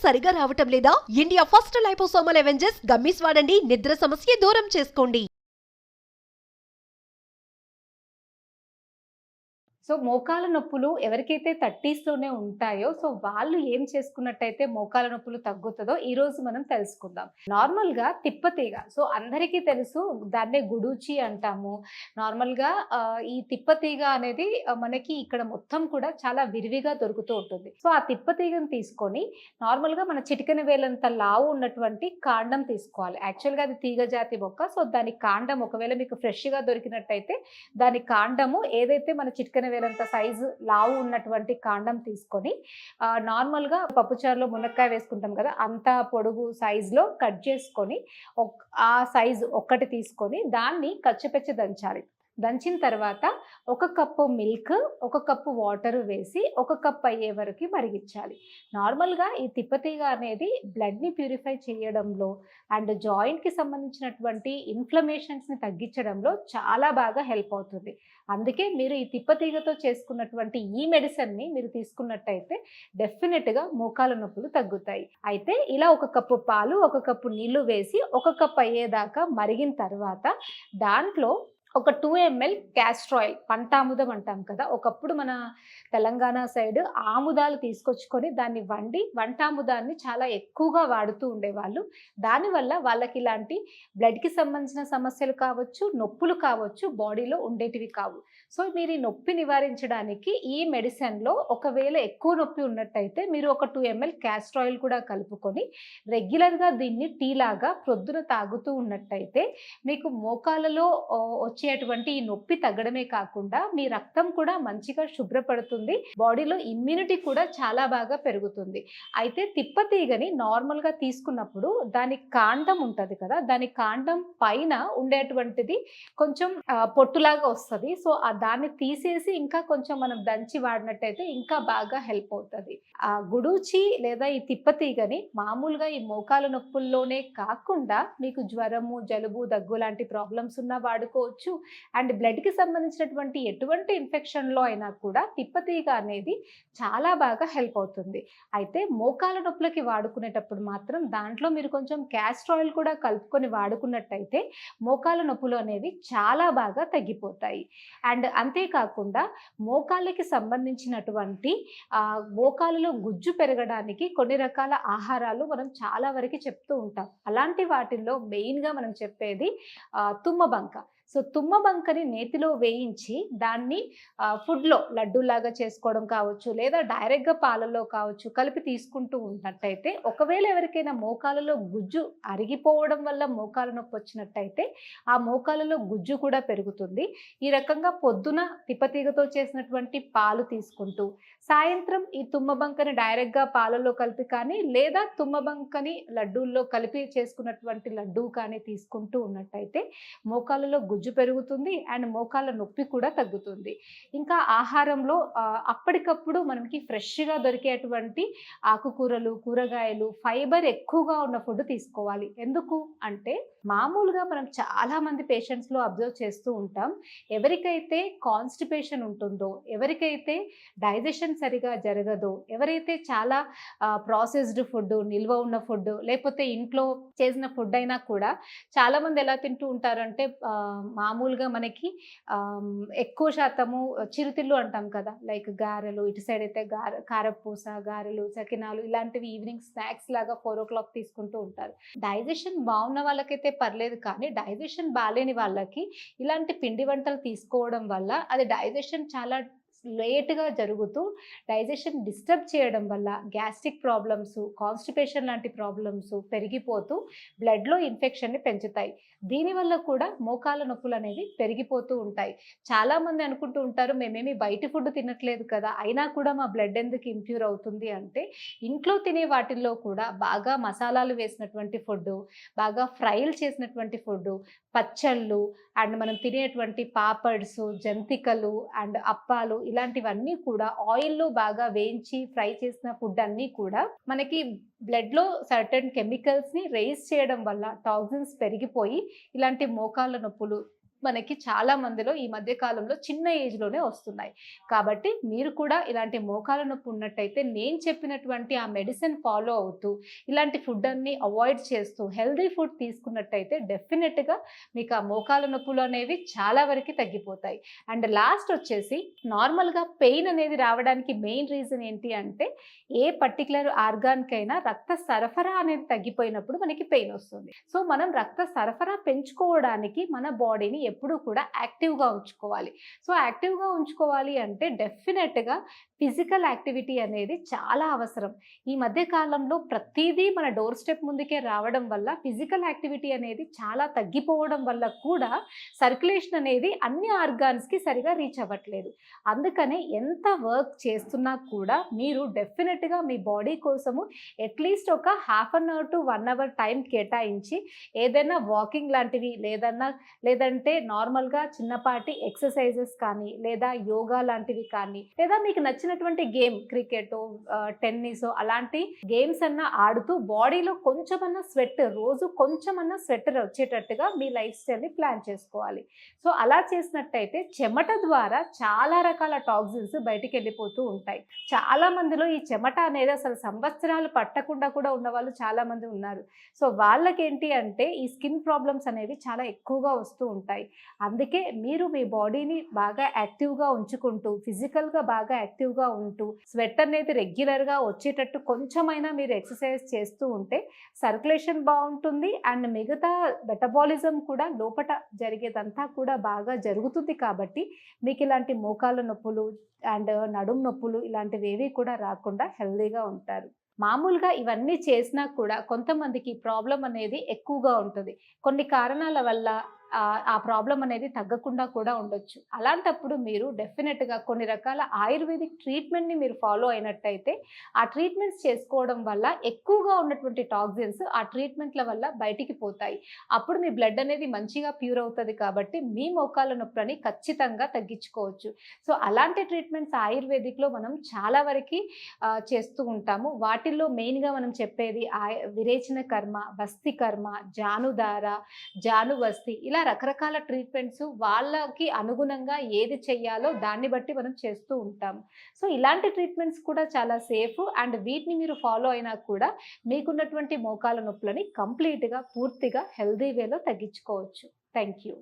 సరిగా రావటం లేదా? India first liposomal Avengers gummies వాడండి. నిద్ర సమస్య దూరం చేసుకోండి. సో మోకాళ్ళ నొప్పులు ఎవరికైతే 30స్‌లోనే ఉంటాయో, సో వాళ్ళు ఏం చేసుకున్నట్టయితే మోకాళ్ళ నొప్పులు తగ్గుతదో ఈరోజు మనం తెలుసుకుందాం. నార్మల్‌గా తిప్పతీగ. సో అందరికీ తెలుసు, దాన్నే గుడూచి అంటాము. నార్మల్‌గా ఈ తిప్పతీగ అనేది మనకి ఇక్కడ మొత్తం కూడా చాలా విరివిగా దొరుకుతూ ఉంటుంది. సో ఆ తిప్పతీగను తీసుకొని నార్మల్‌గా మన చిటికెన వేలంత లావు ఉన్నటువంటి కాండం తీసుకోవాలి. యాక్చువల్‌గా అది తీగ జాతి మొక్క. సో దాని కాండం ఒకవేళ మీకు ఫ్రెష్‌గా దొరికినట్టయితే దాని కాండము ఏదైతే మన చిటికెన వేలంత సైజు లావు ఉన్నటువంటి కాండం తీసుకొని నార్మల్‌గా పప్పుచారులో మునక్కాయ వేసుకుంటాం కదా! అంత పొడుగు సైజులో కట్ చేసుకొని ఆ సైజు ఒక్కటి తీసుకొని దాన్ని కచ్చపచ్చ దంచాలి. దంచిన తర్వాత 1 కప్పు మిల్క్, 1 కప్పు వాటర్ వేసి 1 కప్ అయ్యే వరకు మరిగించాలి. నార్మల్‌గా ఈ తిప్పతీగ అనేది బ్లడ్‌ని ప్యూరిఫై చేయడంలో అండ్ జాయింట్‌కి సంబంధించినటువంటి ఇన్‌ఫ్లమేషన్స్‌ని తగ్గించడంలో చాలా బాగా హెల్ప్ అవుతుంది. అందుకే మీరు ఈ తిప్పతీగతో చేసుకున్నటువంటి ఈ మెడిసిన్‌ని మీరు తీసుకున్నట్టయితే డెఫినిట్‌గా మోకాళ్ళ నొప్పులు తగ్గుతాయి. అయితే ఇలా 1 కప్పు పాలు, 1 కప్పు నీళ్లు వేసి 1 కప్ అయ్యేదాకా మరిగిన తర్వాత దాంట్లో ఒక 2 ఎంఎల్ క్యాస్టర్ ఆయిల్, పంటాముదం అంటాం కదా! ఒకప్పుడు మన తెలంగాణ సైడ్ ఆముదాలు తీసుకొచ్చుకొని దాన్ని వండి వంటాముదాన్ని చాలా ఎక్కువగా వాడుతూ ఉండేవాళ్ళు. దానివల్ల వాళ్ళకి ఇలాంటి బ్లడ్‌కి సంబంధించిన సమస్యలు కావచ్చు, నొప్పులు కావచ్చు, బాడీలో ఉండేటివి కావు. సో మీరు ఈ నొప్పి నివారించడానికి ఈ మెడిసిన్‌లో ఒకవేళ ఎక్కువ నొప్పి ఉన్నట్టయితే మీరు ఒక 2 ఎంఎల్ క్యాస్టర్ ఆయిల్ కూడా కలుపుకొని రెగ్యులర్‌గా దీన్ని టీ లాగా ప్రొద్దున తాగుతూ ఉన్నట్టయితే మీకు మోకాళ్ళలో వచ్చేటువంటి ఈ నొప్పి తగ్గడమే కాకుండా మీ రక్తం కూడా మంచిగా శుభ్రపడుతుంది. బాడీలో ఇమ్యూనిటీ కూడా చాలా బాగా పెరుగుతుంది. అయితే తిప్పతీగని నార్మల్‌గా తీసుకున్నప్పుడు దాని కాండం ఉంటది కదా! దాని కాండం పైన ఉండేటువంటిది కొంచెం పొట్టులాగా వస్తది. సో దాన్ని తీసేసి ఇంకా కొంచెం మనం దంచి వాడినట్టయితే ఇంకా బాగా హెల్ప్ అవుతది. గుడూచి లేదా ఈ తిప్పతీగని మామూలుగా ఈ మోకాళ్ళ నొప్పుల్లోనే కాకుండా మీకు జ్వరము, జలుబు, దగ్గు లాంటి ప్రాబ్లమ్స్ ఉన్నా వాడుకోవచ్చు. అండ్ బ్లడ్‌కి సంబంధించినటువంటి ఎటువంటి ఇన్ఫెక్షన్‌లో అయినా కూడా తిప్పతీగ అనేది చాలా బాగా హెల్ప్ అవుతుంది. అయితే మోకాళ్ళ నొప్పులకి వాడుకునేటప్పుడు మాత్రం దాంట్లో మీరు కొంచెం క్యాస్టర్ ఆయిల్ కూడా కలుపుకొని వాడుకున్నట్టయితే మోకాళ్ళ నొప్పులు అనేవి చాలా బాగా తగ్గిపోతాయి. అండ్ అంతేకాకుండా మోకాళ్ళకి సంబంధించినటువంటి మోకాళ్ళలో గుజ్జు పెరగడానికి కొన్ని రకాల ఆహారాలు మనం చాలా వరకు చెప్తూ ఉంటాం. అలాంటి వాటిల్లో మెయిన్‌గా మనం చెప్పేది తుమ్మబంక. సో తుమ్మబంకని నేతిలో వేయించి దాన్ని ఫుడ్‌లో లడ్డూలాగా చేసుకోవడం కావచ్చు, లేదా డైరెక్ట్‌గా పాలల్లో కావచ్చు కలిపి తీసుకుంటూ ఉన్నట్టయితే ఒకవేళ ఎవరికైనా మోకాళ్ళలో గుజ్జు అరిగిపోవడం వల్ల మోకాళ్ళ నొప్పి వచ్చినట్టయితే ఆ మోకాళ్ళలో గుజ్జు కూడా పెరుగుతుంది. ఈ రకంగా పొద్దున తిప్పతీగతో చేసినటువంటి పాలు తీసుకుంటూ సాయంత్రం ఈ తుమ్మబంకని డైరెక్ట్‌గా పాలల్లో కలిపి కానీ లేదా తుమ్మబంకని లడ్డూల్లో కలిపి చేసుకున్నటువంటి లడ్డూ కానీ తీసుకుంటూ ఉన్నట్టయితే మోకాళ్ళలో గుజ్జు పెరుగుతుంది అండ్ మోకాళ్ళ నొప్పి కూడా తగ్గుతుంది. ఇంకా ఆహారంలో అప్పటికప్పుడు మనకి ఫ్రెష్‌గా దొరికేటువంటి ఆకుకూరలు, కూరగాయలు, ఫైబర్ ఎక్కువగా ఉన్న ఫుడ్ తీసుకోవాలి. ఎందుకు అంటే మామూలుగా మనం చాలా మంది పేషెంట్స్‌లో అబ్జర్వ్ చేస్తూ ఉంటాం. ఎవరికైతే కాన్‌స్టిపేషన్ ఉంటుందో, ఎవరికైతే డైజెషన్ సరిగా జరగదో, ఎవరైతే చాలా ప్రాసెస్డ్ ఫుడ్, నిల్వ ఉన్న ఫుడ్ లేకపోతే ఇంట్లో చేసిన ఫుడ్ అయినా కూడా చాలామంది ఎలా తింటూ ఉంటారంటే మామూలుగా మనకి ఎక్కువ శాతము చిరుతిళ్ళు అంటాం కదా! లైక్ గారెలు, ఇటు సైడ్ అయితే కారపూస, గారెలు, సకినాలు ఇలాంటివి ఈవినింగ్ స్నాక్స్ లాగా 4:00 తీసుకుంటూ ఉంటారు. డైజెషన్ బావున్న వాళ్ళకైతే పర్లేదు కానీ డైజెషన్ బాలేని వాళ్ళకి ఇలాంటి పిండి వంటలు తీసుకోవడం వల్ల అది డైజెషన్ చాలా లేట్‌గా జరుగుతూ డైజెషన్ డిస్టర్బ్ చేయడం వల్ల గ్యాస్ట్రిక్ ప్రాబ్లమ్స్, కాన్‌స్టిపేషన్ లాంటి ప్రాబ్లమ్స్ పెరిగిపోతూ బ్లడ్‌లో ఇన్ఫెక్షన్‌ని పెంచుతాయి. దీనివల్ల కూడా మోకాళ్ళ నొప్పులనేవి పెరిగిపోతూ ఉంటాయి. చాలామంది అనుకుంటూ ఉంటారు మేమేమి బయట ఫుడ్ తినట్లేదు కదా! అయినా కూడా మా బ్లడ్ ఎందుకు ఇంప్యూర్ అవుతుంది అంటే ఇంట్లో తినే వాటిల్లో కూడా బాగా మసాలాలు వేసినటువంటి ఫుడ్డు, బాగా ఫ్రైలు చేసినటువంటి ఫుడ్డు, పచ్చళ్ళు అండ్ మనం తినేటువంటి పాపడ్స్, జంతికలు అండ్ అప్పాలు ఇలాంటివన్నీ కూడా ఆయిల్‌లో బాగా వేయించి ఫ్రై చేసిన ఫుడ్ అన్నీ కూడా మనకి బ్లడ్‌లో సర్టెన్ కెమికల్స్‌ని రైజ్ చేయడం వల్ల టాక్సిన్స్ పెరిగిపోయి ఇలాంటి మోకాళ్ళ నొప్పులు, మనకి చాలా మందిలో ఈ మధ్య కాలంలో చిన్న ఏజ్‌లోనే వస్తున్నాయి. కాబట్టి మీరు కూడా ఇలాంటి మోకాళ్ళ నొప్పి ఉన్నట్టయితే నేను చెప్పినటువంటి ఆ మెడిసిన్ ఫాలో అవుతూ, ఇలాంటి ఫుడ్ అన్ని అవాయిడ్ చేస్తూ, హెల్తీ ఫుడ్ తీసుకున్నట్టయితే డెఫినిట్‌గా మీకు ఆ మోకాళ్ళ నొప్పులు అనేవి చాలా వరకి తగ్గిపోతాయి. అండ్ లాస్ట్ వచ్చేసి నార్మల్‌గా పెయిన్ అనేది రావడానికి మెయిన్ రీజన్ ఏంటి అంటే, ఏ పర్టిక్యులర్ ఆర్గాన్‌కైనా రక్త సరఫరా అనేది తగ్గిపోయినప్పుడు మనకి పెయిన్ వస్తుంది. సో, మనం రక్త సరఫరా పెంచుకోవడానికి మన బాడీని ఎప్పుడూ కూడా యాక్టివ్‌గా ఉంచుకోవాలి. సో, యాక్టివ్‌గా ఉంచుకోవాలి అంటే డెఫినెట్‌గా ఫిజికల్ యాక్టివిటీ అనేది చాలా అవసరం. ఈ మధ్య కాలంలో ప్రతీదీ మన డోర్ స్టెప్ ముందుకే రావడం వల్ల ఫిజికల్ యాక్టివిటీ అనేది చాలా తగ్గిపోవడం వల్ల కూడా సర్క్యులేషన్ అనేది అన్ని ఆర్గాన్స్‌కి సరిగా రీచ్ అవ్వట్లేదు. అందుకనే ఎంత వర్క్ చేస్తున్నా కూడా మీరు డెఫినెట్‌గా మీ బాడీ కోసము అట్‌లీస్ట్ ఒక half an hour to 1 hour time కేటాయించి ఏదైనా వాకింగ్ లాంటివి లేదంటే నార్మల్‌గా చిన్నపాటి ఎక్సర్‌సైజెస్ కానీ, లేదా యోగా లాంటివి కానీ, లేదా మీకు నచ్చినటువంటి గేమ్ క్రికెటో, టెన్నిసో అలాంటి గేమ్స్ అన్నా ఆడుతూ బాడీలో కొంచెమన్నా రోజు కొంచెమన్నా స్వెట్ వచ్చేటట్టుగా మీ లైఫ్ స్టైల్‌ని ప్లాన్ చేసుకోవాలి. సో, అలా చేసినట్టయితే చెమట ద్వారా చాలా రకాల టాక్సిన్స్ బయటికెళ్ళిపోతూ ఉంటాయి. చాలా మందిలో ఈ చెమట అనేది అసలు సంవత్సరాలు పట్టకుండా కూడా ఉన్నవాళ్ళు చాలా మంది ఉన్నారు. సో, వాళ్ళకేంటి అంటే ఈ స్కిన్ ప్రాబ్లమ్స్ అనేవి చాలా ఎక్కువగా వస్తూ ఉంటాయి. అందుకే మీరు మీ బాడీని బాగా యాక్టివ్‌గా ఉంచుకుంటూ, ఫిజికల్‌గా బాగా యాక్టివ్‌గా ఉంటూ, స్వెట్ అనేది రెగ్యులర్‌గా వచ్చేటట్టు కొంచెమైనా మీరు ఎక్సర్సైజ్ చేస్తూ ఉంటే సర్క్యులేషన్ బావుంటుంది. అండ్ మిగతా మెటబాలిజం కూడా లోపట జరిగేదంతా కూడా బాగా జరుగుతుంది కాబట్టి మీకు ఇలాంటి మోకాళ్ళ నొప్పులు అండ్ నడుము నొప్పులు ఇలాంటివేవి కూడా రాకుండా హెల్తీగా ఉంటారు. మామూలుగా ఇవన్నీ చేసినా కూడా కొంతమందికి ప్రాబ్లమ్ అనేది ఎక్కువగా ఉంటుంది. కొన్ని కారణాల వల్ల ఆ ప్రాబ్లమ్ అనేది తగ్గకుండా కూడా ఉండొచ్చు. అలాంటప్పుడు మీరు డెఫినిట్‌గా కొన్ని రకాల ఆయుర్వేదిక్ ట్రీట్మెంట్‌ని మీరు ఫాలో అయినట్టయితే, ఆ ట్రీట్మెంట్స్ చేసుకోవడం వల్ల ఎక్కువగా ఉన్నటువంటి టాక్సిన్స్ ఆ ట్రీట్మెంట్‌ల వల్ల బయటికి పోతాయి. అప్పుడు మీ బ్లడ్ అనేది మంచిగా ప్యూర్ అవుతది కాబట్టి మీ మోకాళ్ళ నొప్పులని ఖచ్చితంగా తగ్గించుకోవచ్చు. సో, అలాంటి ట్రీట్మెంట్స్ ఆయుర్వేదిక్‌లో మనం చాలా వరకి చేస్తూ ఉంటాము. వాటిల్లో మెయిన్‌గా మనం చెప్పేది విరేచన కర్మ, వస్తి కర్మ, జానుధార, జానువస్తి ఇలా రకరకాల ట్రీట్మెంట్స్ వాళ్ళకి అనుగుణంగా ఏది చెయ్యాలో దాన్ని బట్టి మనం చేస్తూ ఉంటాం. సో, ఇలాంటి ట్రీట్మెంట్స్ కూడా చాలా సేఫ్ అండ్ వీటిని మీరు ఫాలో అయినా కూడా మీకున్నటువంటి మోకాళ్ళ నొప్పులని కంప్లీట్‌గా పూర్తిగా హెల్తీ వేలో తగ్గించుకోవచ్చు. Thank you.